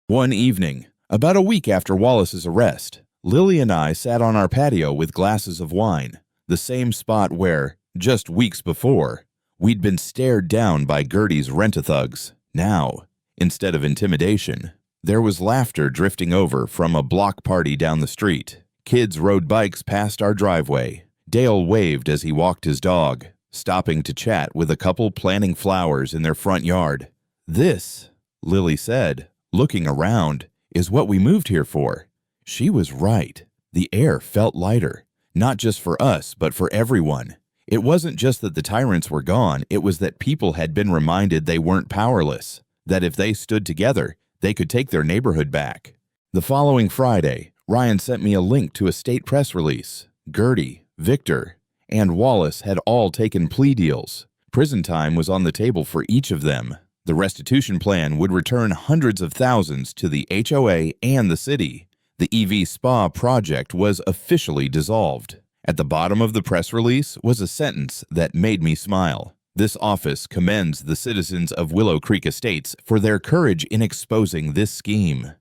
One evening, about a week after Wallace's arrest, Lily and I sat on our patio with glasses of wine, the same spot where, just weeks before, we'd been stared down by Gertie's rent-a-thugs. Now, instead of intimidation, there was laughter drifting over from a block party down the street. Kids rode bikes past our driveway. Dale waved as he walked his dog, stopping to chat with a couple planting flowers in their front yard. "This," Lily said, looking around, "is what we moved here for." She was right. The air felt lighter, not just for us, but for everyone. It wasn't just that the tyrants were gone, it was that people had been reminded they weren't powerless, that if they stood together, they could take their neighborhood back. The following Friday, Ryan sent me a link to a state press release. Gertie, Victor, and Wallace had all taken plea deals. Prison time was on the table for each of them. The restitution plan would return hundreds of thousands to the HOA and the city. The EV Spa project was officially dissolved. At the bottom of the press release was a sentence that made me smile. "This office commends the citizens of Willow Creek Estates for their courage in exposing this scheme."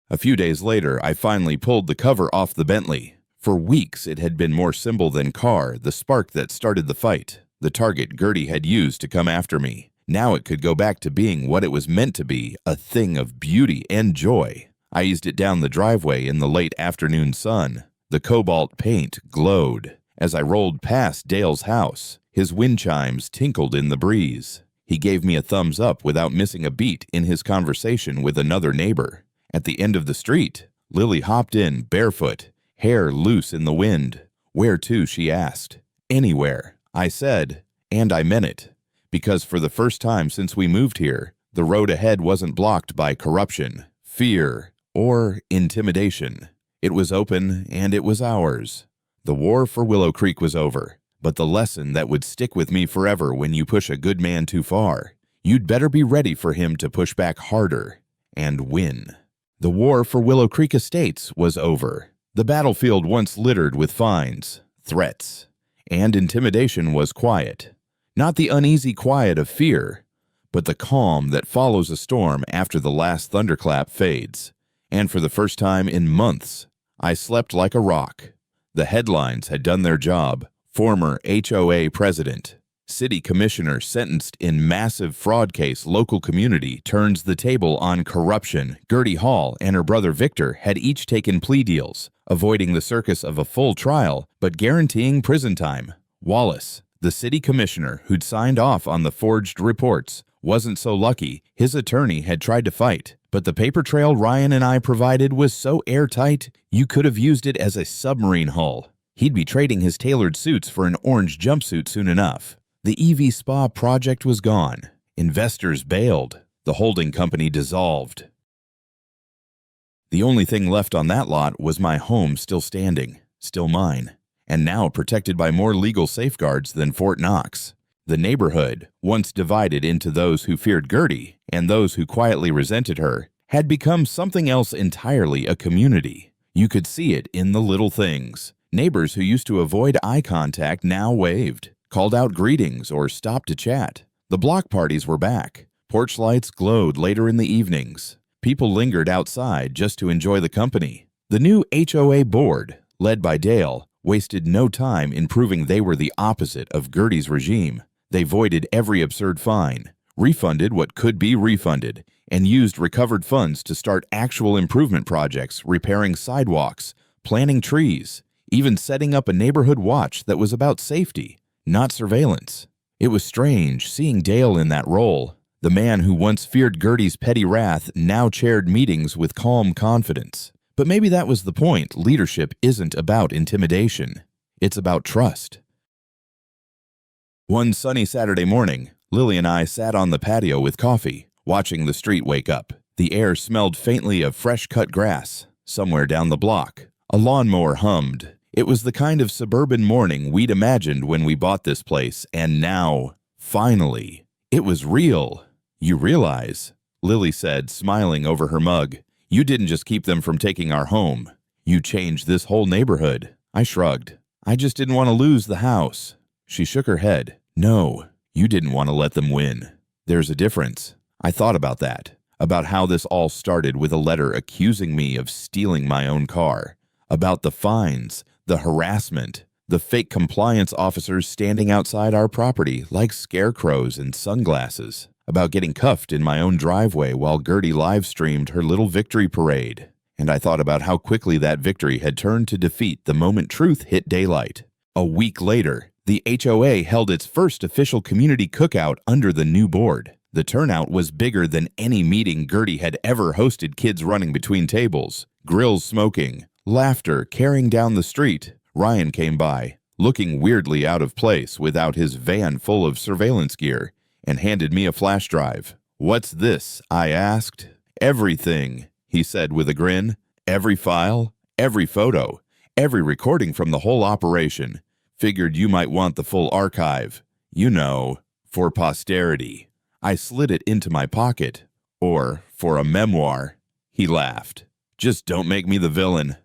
A few days later, I finally pulled the cover off the Bentley. For weeks, it had been more symbol than car, the spark that started the fight, the target Gertie had used to come after me. Now it could go back to being what it was meant to be, a thing of beauty and joy. I eased it down the driveway in the late afternoon sun. The cobalt paint glowed. As I rolled past Dale's house, his wind chimes tinkled in the breeze. He gave me a thumbs up without missing a beat in his conversation with another neighbor. At the end of the street, Lily hopped in barefoot, hair loose in the wind. "Where to?" she asked. "Anywhere," I said, and I meant it, because for the first time since we moved here, the road ahead wasn't blocked by corruption, fear, or intimidation. It was open, and it was ours. The war for Willow Creek was over, but the lesson that would stick with me forever: when you push a good man too far, you'd better be ready for him to push back harder and win. The war for Willow Creek Estates was over. The battlefield once littered with fines, threats, and intimidation was quiet. Not the uneasy quiet of fear, but the calm that follows a storm after the last thunderclap fades. And for the first time in months, I slept like a rock. The headlines had done their job. Former HOA President, City Commissioner sentenced in massive fraud case. Local community turns the table on corruption. Gertie Hall and her brother Victor had each taken plea deals, avoiding the circus of a full trial but guaranteeing prison time. Wallace, the city commissioner who'd signed off on the forged reports, wasn't so lucky. His attorney had tried to fight, but the paper trail Ryan and I provided was so airtight you could have used it as a submarine hull. He'd be trading his tailored suits for an orange jumpsuit soon enough. The EV spa project was gone. Investors bailed. The holding company dissolved. The only thing left on that lot was my home, still standing, still mine, and now protected by more legal safeguards than Fort Knox. The neighborhood, once divided into those who feared Gertie and those who quietly resented her, had become something else entirely: a community. You could see it in the little things. Neighbors who used to avoid eye contact now waved, called out greetings, or stopped to chat. The block parties were back. Porch lights glowed later in the evenings. People lingered outside just to enjoy the company. The new HOA board, led by Dale, wasted no time in proving they were the opposite of Gertie's regime. They voided every absurd fine, refunded what could be refunded, and used recovered funds to start actual improvement projects, repairing sidewalks, planting trees, even setting up a neighborhood watch that was about safety, not surveillance. It was strange seeing Dale in that role. The man who once feared Gertie's petty wrath now chaired meetings with calm confidence. But maybe that was the point. Leadership isn't about intimidation. It's about trust. One sunny Saturday morning, Lily and I sat on the patio with coffee, watching the street wake up. The air smelled faintly of fresh-cut grass. Somewhere down the block, a lawnmower hummed. It was the kind of suburban morning we'd imagined when we bought this place, and now, finally, it was real. "You realize," Lily said, smiling over her mug, "you didn't just keep them from taking our home. You changed this whole neighborhood." I shrugged. "I just didn't want to lose the house." She shook her head. "No, you didn't want to let them win. There's a difference." I thought about that, about how this all started with a letter accusing me of stealing my own car, about the fines, the harassment, the fake compliance officers standing outside our property like scarecrows in sunglasses, about getting cuffed in my own driveway while Gertie live-streamed her little victory parade. And I thought about how quickly that victory had turned to defeat the moment truth hit daylight. A week later, the HOA held its first official community cookout under the new board. The turnout was bigger than any meeting Gertie had ever hosted. Kids running between tables, grills smoking, laughter carrying down the street. Ryan came by, looking weirdly out of place without his van full of surveillance gear, and handed me a flash drive. "What's this?" I asked. "Everything," he said with a grin. "Every file, every photo, every recording from the whole operation. Figured you might want the full archive. You know, for posterity." I slid it into my pocket. "Or for a memoir." He laughed. "Just don't make me the villain."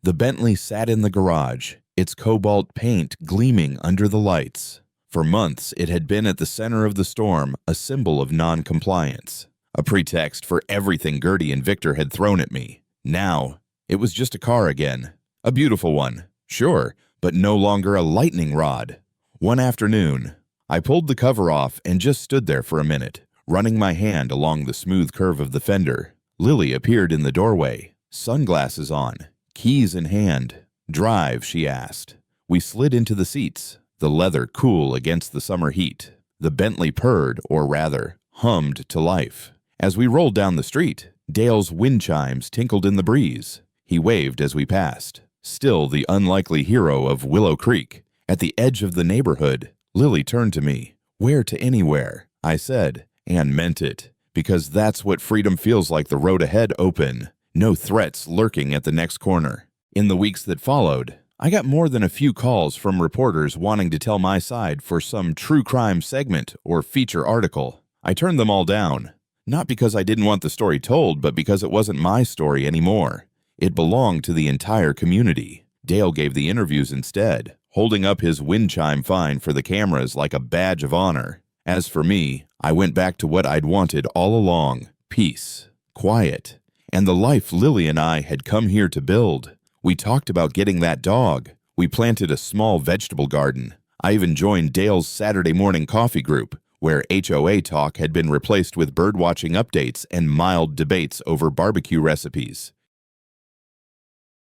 The Bentley sat in the garage, its cobalt paint gleaming under the lights. For months, it had been at the center of the storm, a symbol of non-compliance, a pretext for everything Gertie and Victor had thrown at me. Now, it was just a car again. A beautiful one, sure, but no longer a lightning rod. One afternoon, I pulled the cover off and just stood there for a minute, running my hand along the smooth curve of the fender. Lily appeared in the doorway, sunglasses on, keys in hand. "Drive," she asked. We slid into the seats, the leather cool against the summer heat. The Bentley purred, or rather, hummed to life. As we rolled down the street, Dale's wind chimes tinkled in the breeze. He waved as we passed. Still the unlikely hero of Willow Creek. At the edge of the neighborhood, Lily turned to me. "Where to anywhere," I said, and meant it, because that's what freedom feels like, the road ahead open. No threats lurking at the next corner. In the weeks that followed, I got more than a few calls from reporters wanting to tell my side for some true crime segment or feature article. I turned them all down. Not because I didn't want the story told, but because it wasn't my story anymore. It belonged to the entire community. Dale gave the interviews instead, holding up his wind chime fine for the cameras like a badge of honor. As for me, I went back to what I'd wanted all along: peace, quiet, and the life Lily and I had come here to build. We talked about getting that dog. We planted a small vegetable garden. I even joined Dale's Saturday morning coffee group, where HOA talk had been replaced with birdwatching updates and mild debates over barbecue recipes.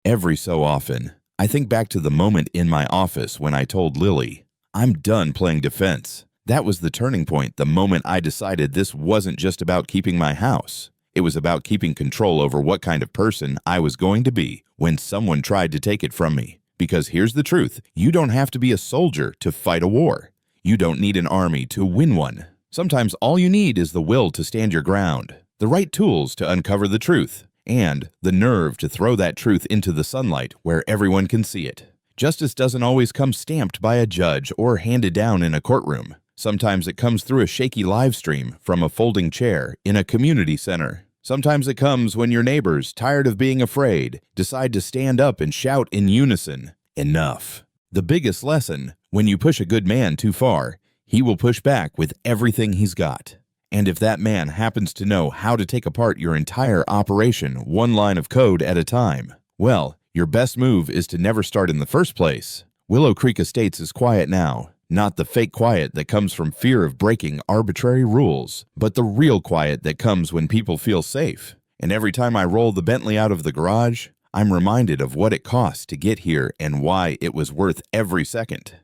Every so often, I think back to the moment in my office when I told Lily, "I'm done playing defense." That was the turning point, the moment I decided this wasn't just about keeping my house. It was about keeping control over what kind of person I was going to be when someone tried to take it from me. Because here's the truth, you don't have to be a soldier to fight a war. You don't need an army to win one. Sometimes all you need is the will to stand your ground, the right tools to uncover the truth, and the nerve to throw that truth into the sunlight where everyone can see it. Justice doesn't always come stamped by a judge or handed down in a courtroom. Sometimes it comes through a shaky live stream from a folding chair in a community center. Sometimes it comes when your neighbors, tired of being afraid, decide to stand up and shout in unison, "Enough." The biggest lesson: when you push a good man too far, he will push back with everything he's got. And if that man happens to know how to take apart your entire operation one line of code at a time, well, your best move is to never start in the first place. Willow Creek Estates is quiet now. Not the fake quiet that comes from fear of breaking arbitrary rules, but the real quiet that comes when people feel safe. And every time I roll the Bentley out of the garage, I'm reminded of what it cost to get here and why it was worth every second.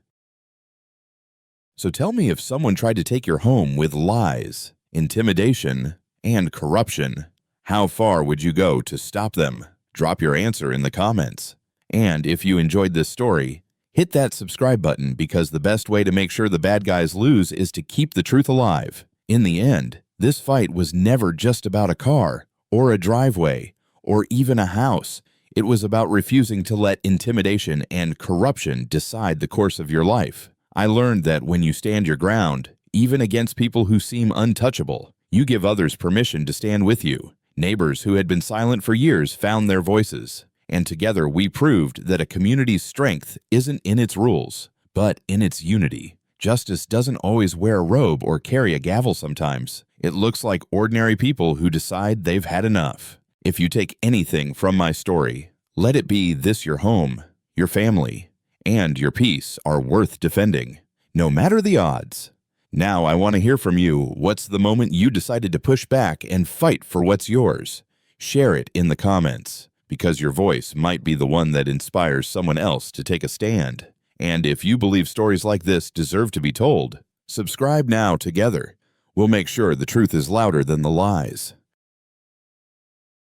So tell me, if someone tried to take your home with lies, intimidation, and corruption, how far would you go to stop them? Drop your answer in the comments. And if you enjoyed this story, hit that subscribe button, because the best way to make sure the bad guys lose is to keep the truth alive. In the end, this fight was never just about a car, or a driveway, or even a house. It was about refusing to let intimidation and corruption decide the course of your life. I learned that when you stand your ground, even against people who seem untouchable, you give others permission to stand with you. Neighbors who had been silent for years found their voices. And together we proved that a community's strength isn't in its rules, but in its unity. Justice doesn't always wear a robe or carry a gavel sometimes. It looks like ordinary people who decide they've had enough. If you take anything from my story, let it be this: your home, your family, and your peace are worth defending, no matter the odds. Now I want to hear from you. What's the moment you decided to push back and fight for what's yours? Share it in the comments, because your voice might be the one that inspires someone else to take a stand. And if you believe stories like this deserve to be told, subscribe now. Together, we'll make sure the truth is louder than the lies.